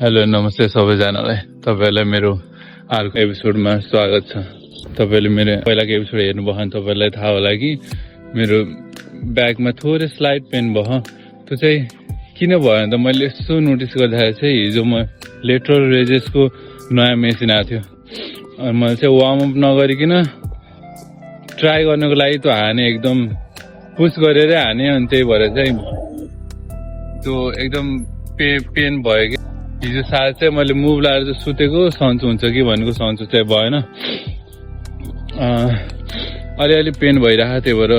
Hello नमस्ते सबैजनालाई। तपाईहरुलाई मेरो अर्को एपिसोडमा स्वागत छ। तपाईहरुले मेरो पहिलाको एपिसोड हेर्नुभयो भने तपाईहरुलाई थाहा होला कि मेरो ब्यागमा थोरै स्लाइड पेन भयो। त्यो चाहिँ किन भयो भने त मैले यसो नोटिस गर्दाखेरि चाहिँ हिजो म लेटरल रेजेसको नयाँ मेसिन आएको थियो अनि मैले चाहिँ वार्म अप नगरिकन ट्राई गर्नको लागि त्यो हाने, एकदम पुस गरेरै हाने अनि त्यही भएर चाहिँ त्यो एकदम पेन भयो कि हिजो सायद चाहिँ मैले मुभ लाएर चाहिँ सुतेको सन्चो हुन्छ कि भनेको सन्चो चाहिँ भएन। अलिअलि पेन भइरहेको त्यही भएर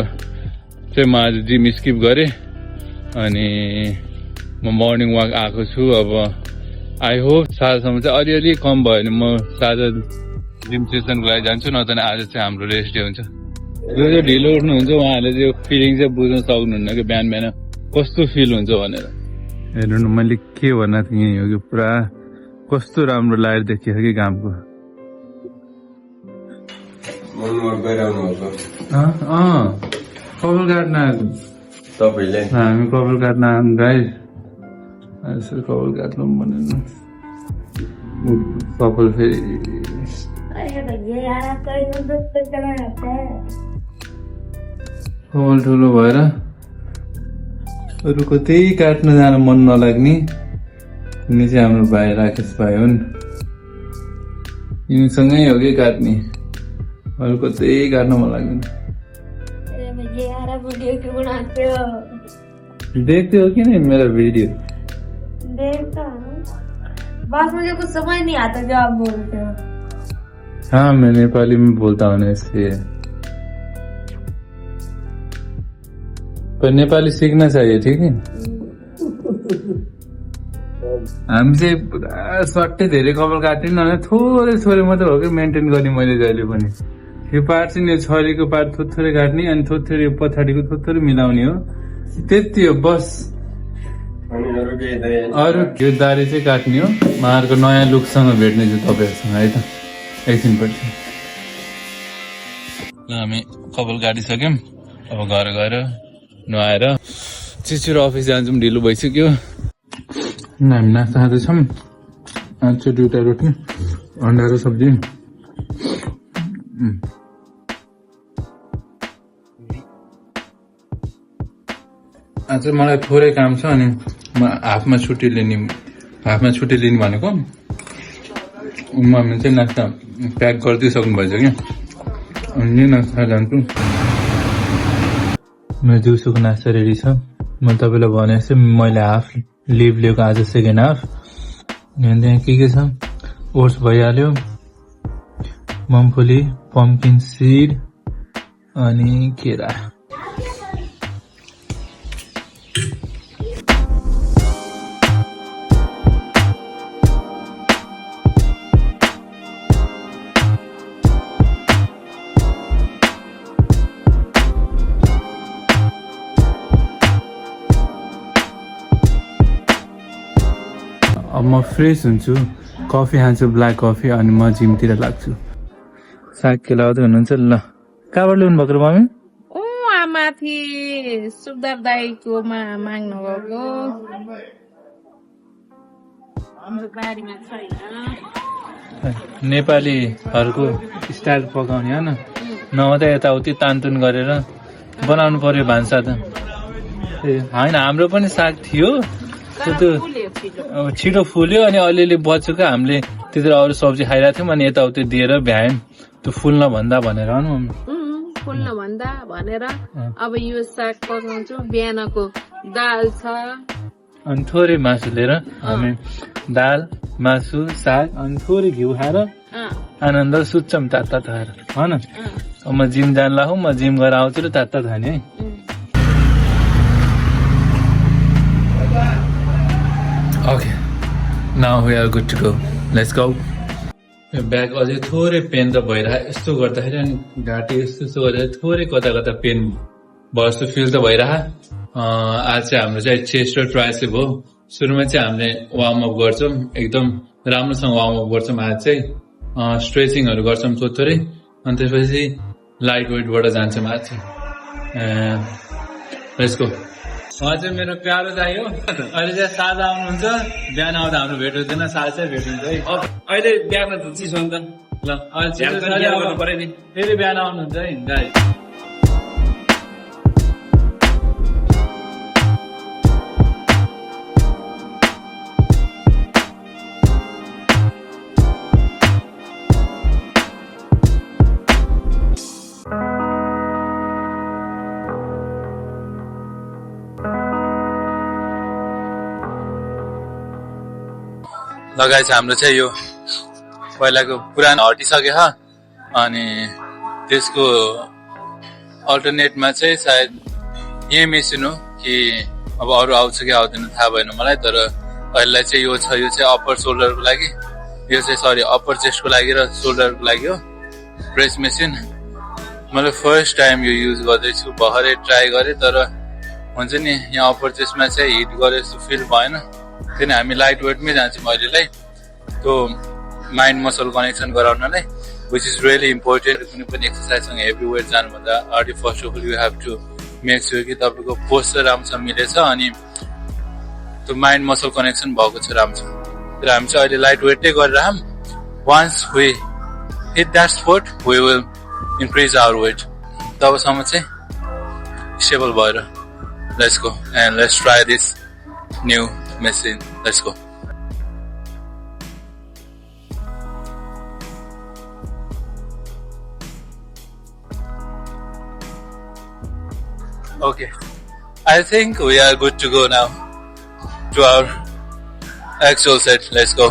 चाहिँ म आज जिम स्किप गरेँ अनि म मर्निङ वाक आएको छु। अब आई होप साँझसम्म चाहिँ अलिअलि कम भयो भने म साँझ जिम सेसनको लागि जान्छु, नत्र आज चाहिँ हाम्रो रेस्ट डे हुन्छ। जो जो ढिलो उठ्नुहुन्छ उहाँहरूले त्यो फिलिङ चाहिँ बुझ्न सक्नुहुन्न कि बिहान बिहान कस्तो फिल हुन्छ भनेर। हेर्नु न मैले के भन्न थिएँ, हो कि पुरा कस्तो राम्रो लाइट देखियो कि घामको। कपाल काट्न आएको तपाईले हामी कपाल काट्न आएको गाइस। यसो कपाल काट्नु भनेर कपाल फेरि कपाल ठुलो भएर अरूको त्यही काट्न जान मन नलाग्ने। यिनी चाहिँ हाम्रो भाइ राकेश भाइ हुन्, यिनीसँगै हो कि काट्ने, अरूको त्यही काट्न मन लाग्दैन। देखते हो कि नहीं मेरा वीडियो? देखता हूँ, बस मुझे कुछ समझ नहीं आता जो आप बोलते हो। हाँ मैं नेपाली में बोलता हूँ ना, इसलिए। पर नेपाली सीखना चाहिए, ठीक है? हामी चाहिँ पुरा सट्टै धेरै कपाल काटिनु भने थोरै थोरै मात्रै हो कि मेन्टेन गर्ने मैले जहिले पनि। यो पार्ट चाहिँ यो छरीको पार्ट थोरै काट्ने अनि थोरै पछाडिको थोरै मिलाउने हो, त्यति हो बस। अरू यो दारी चाहिँ काट्ने हो। उहाँहरूको नयाँ लुकसँग भेट्ने छु तपाईँहरूसँग है त एकछिनपछि। ल हामी कपाल काटिसक्यौँ, अब घर गएर नुहाएर चिचुरो अफिस जान्छौँ, ढिलो भइसक्यो। हामी नास्ता खाँदैछौँ, आज चाहिँ 2टा रोटी अन्डा र सब्जी। आज चाहिँ मलाई थोरै काम छ अनि म हाफमा छुट्टी लिने भनेको मम्मीले चाहिँ नास्ता प्याक गरिदिइसक्नु भएछ क्या, अनि नास्ता जान्छु। मेरो दिउँसोको नास्ता रेडी छ। म तपाईँलाई भने चाहिँ मैले हाफ लिभ लिएको आज, सेकेन्ड हाफ। अनि त्यहाँ के छ, ओट्स भइहाल्यो, मुम्फली, पम्किन सिड अनि केरा। अब म फ्रेस हुन्छु, कफी खान्छु, ब्ल्याक कफी, अनि म जिमतिर लाग्छु। साग केलाउँदै हुनुहुन्छ ल। कहाँबाट ल्याउनु भएको मम्मी? ओ माथि सुखदार दाईकोमा माग्नु गएको, बारीमा छैन। नेपालीहरूको स्टाइल पकाउने हो न, नहुँदा यताउति तानतुन गरेर बनाउनु पर्यो भान्सा त। होइन हाम्रो पनि साग थियो, त्यो अब छिटो फुल्यो अनि अलिअलि बचेको हामीले त्यतिर अरू सब्जी खाइरहेको थियौँ अनि यताउति दिएर भ्यायौँ त्यो फुल्न भन्दा भनेर। फुल्न भन्दा भनेर अब यो साग पकाउँछु। बिहानको दाल छ अनि थोरै मासु लिएर हामी दाल, मासु, साग अनि थोरै घिउ खाएर आनन्द सुत्छौँ तातो खाएर, हो न। म जिम जान लाग्छु, म जिम गरेर आउँछु र तातो खाने है। Okay, now we are good to go. Let's go. Bag अझै थोरै पेन त भइरहेको, यस्तो गर्दाखेरि अनि घाँटी यस्तो गर्दाखेरि थोरै कता कता पेन भयो जस्तो फिल त भइरहेको। आज चाहिँ हाम्रो चाहिँ चेस्ट र ट्राइसेप हो। सुरुमा चाहिँ हामीले वार्म अप गर्छौँ, एकदम राम्रोसँग वार्म अप गर्छौँ। आज चाहिँ स्ट्रेचिङहरू गर्छौँ थोरै, अनि त्यसपछि लाइट वेटबाट जान्छौँ आज चाहिँ। Let's go. हजुर मेरो प्यारो चाहियो अहिले चाहिँ साझा आउनुहुन्छ बिहान आउँदा हाम्रो भेट हुँदैन साझा चाहिँ भेट हुन्छ है अहिले बिहान त चिसो नि त ल अहिले ध्यान छिटो पनि छ, गर्नु पर्यो नि। फेरि बिहान आउनुहुन्छ है गाई लगाइ चाहिँ हाम्रो चाहिँ यो पहिलाको पुरानो हटिसक्यो अनि त्यसको अल्टरनेटमा चाहिँ सायद यही मेसिन हो कि अब अरू आउँछ कि आउँदैन थाहा भएन मलाई तर पहिला चाहिँ यो छ यो चाहिँ अप्पर सोल्डरको लागि यो चाहिँ सरी अप्पर चेस्टको लागि र सोल्डरको लागि हो प्रेस मेसिन मैले फर्स्ट टाइम यो युज गर्दैछु भर्खरै ट्राई गरेँ तर हुन्छ नि यहाँ अप्पर चेस्टमा चाहिँ हिट गरे जस्तो फिल भएन किन हामी लाइट वेटमै जान्छौँ अहिलेलाई त्यो माइन्ड मसल कनेक्सन गराउनलाई विच इज रियली इम्पोर्टेन्ट कुनै पनि एक्सर्साइजसँग हेभी वेट जानुभन्दा अगाडि first of all you have to make sure कि तपाईँको पोस्चर राम्रोसँग मिलेछ अनि त्यो माइन्ड मसल कनेक्सन भएको छ राम्रो तर हामी चाहिँ अहिले लाइट वेटै गरिरहँ once we hit that spot we will increase our weight तबसम्म चाहिँ स्टेबल भएर let's go and let's try this new machine. Let's go. Okay. I think we are good to go now to our actual set. Let's go.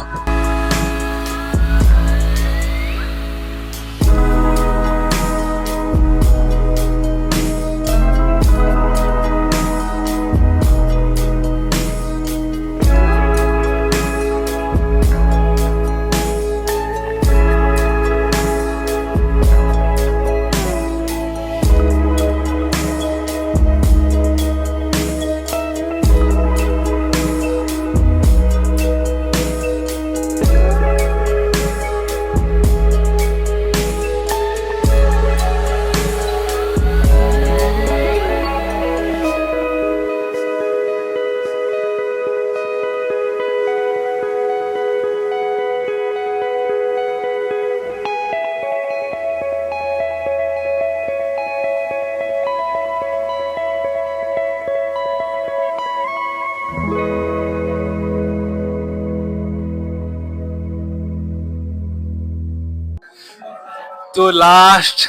तो last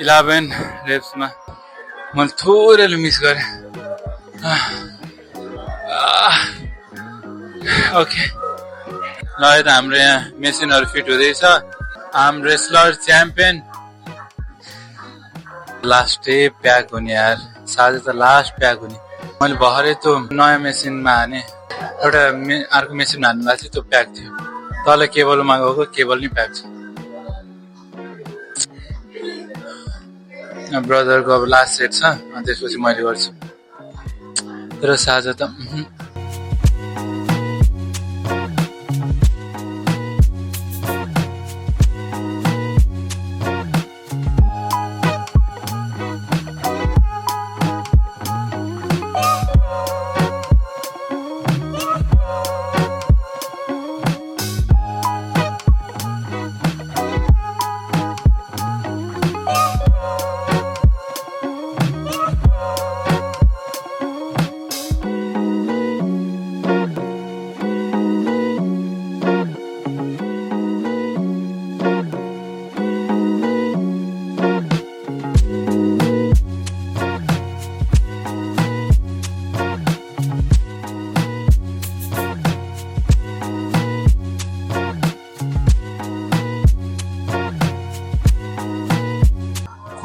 11 रेप्समा मैले थोरैले miss गरेँ okay ल त हाम्रो यहाँ मेसिनहरू फिट हुँदैछ आर्म रेस्लर च्याम्पियन लास्टै प्याक हुने यार साझा त लास्ट प्याक हुने मैले भर्खरै त्यो नयाँ मेसिनमा हाने एउटा अर्को मेसिनमा हान्नु भएको थियो त्यो प्याक थियो तल केबलमा गएको केबल नै प्याक छ ब्रदरको अब लास्ट सेट छ अनि त्यसपछि मैले गर्छु तर साझा त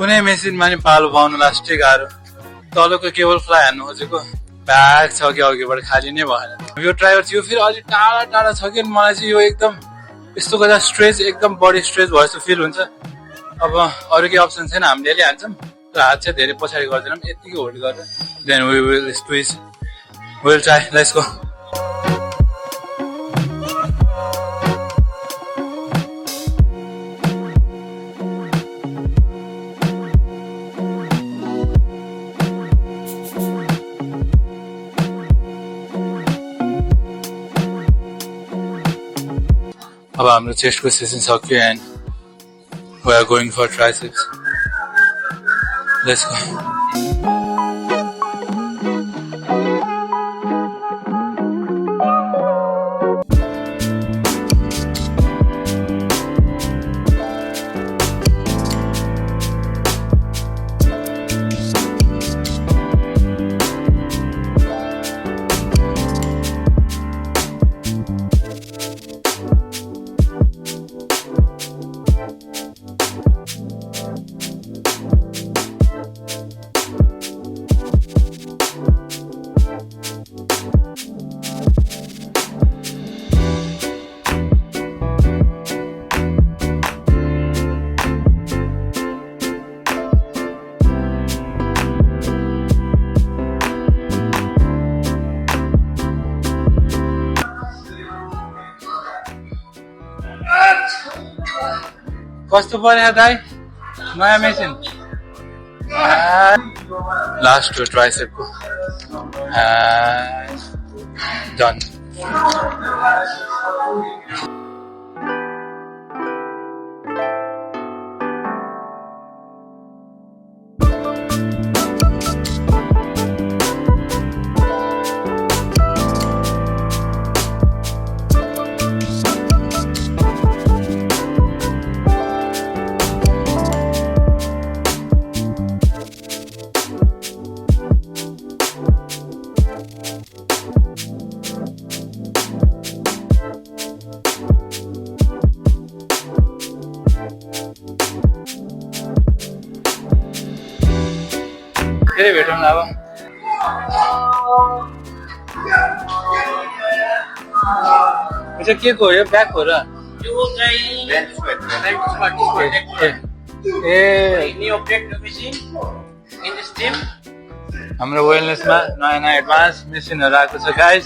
कुनै मेसिनमा नि पालो पाउनु लास्टै गाह्रो तलको केबल फ्लाइ हान्नु खोजेको ब्याग छ कि अघिबाट खाली नै भएन यो ड्राइभर थियो फेरि अलिक टाढा टाढा छ कि मलाई चाहिँ यो एकदम यस्तो गर्दा स्ट्रेच एकदम बडी स्ट्रेच भयो जस्तो फिल हुन्छ अब अरू केही अप्सन छैन हामीले अलि हान्छौँ तर हात चाहिँ धेरै पछाडि गर्दैनौँ यतिकै होल्ड गरेर then we will squeeze will try let's go हाम्रो चेस्टको सेसन सक्यो and we are going for triceps let's go कस्तो पर्यो दाइ नयाँ मेसिन लास्ट ट्राइसेपको डन फेरि भेटौँ न अब के को हो यो ब्याग हो र हाम्रो वेलनेसमा नयाँ नयाँ एडभान्स मेसिनहरू आएको छ गाइज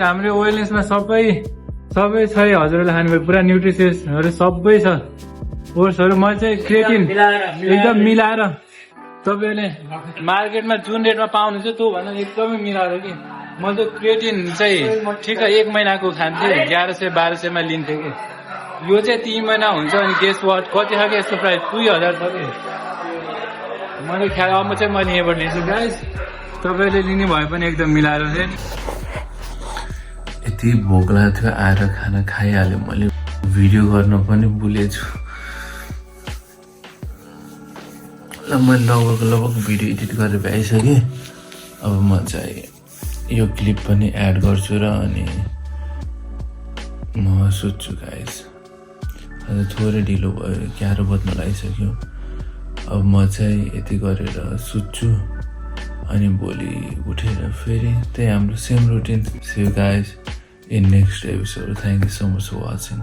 हाम्रो वेलनेसमा सबै छ हजुरहरूले खानुभयो पुरा न्युट्रिसियसहरू सबै छ कोर्सहरू म चाहिँ क्रिएटिन एकदम मिलाएर तपाईँले मार्केटमा जुन रेटमा पाउनुहुन्छ त्यो भन्दा एकदमै मिलाएर कि मैले त क्रिएटिन चाहिँ ठिक 1 महिनाको खान्थेँ 1100-1200मा लिन्थेँ कि यो चाहिँ 3 महिना हुन्छ अनि गेस वाट कति छ कि यसको प्राइस 2000 छ कि मैले ख्याल अब चाहिँ मैले यहीँबाट लिन्छु गाइज तपाईँले लिने भए पनि एकदम मिलाएर थिएँ यति भोक लाग्थ्यो थियो आएर खाना खाइहालेँ मैले भिडियो गर्न पनि भुलेछु मैले लगभग भिडियो एडिट गरेर भ्याइसकेँ अब म चाहिँ यो क्लिप पनि एड गर्छु र अनि म सुत्छु गाइस आज थोरै ढिलो भयो 11 बज्न लागिसक्यो अब म चाहिँ यति गरेर सुत्छु अनि भोलि उठेर फेरि त्यही हाम्रो same routine see you guys in next episode thank you so much for watching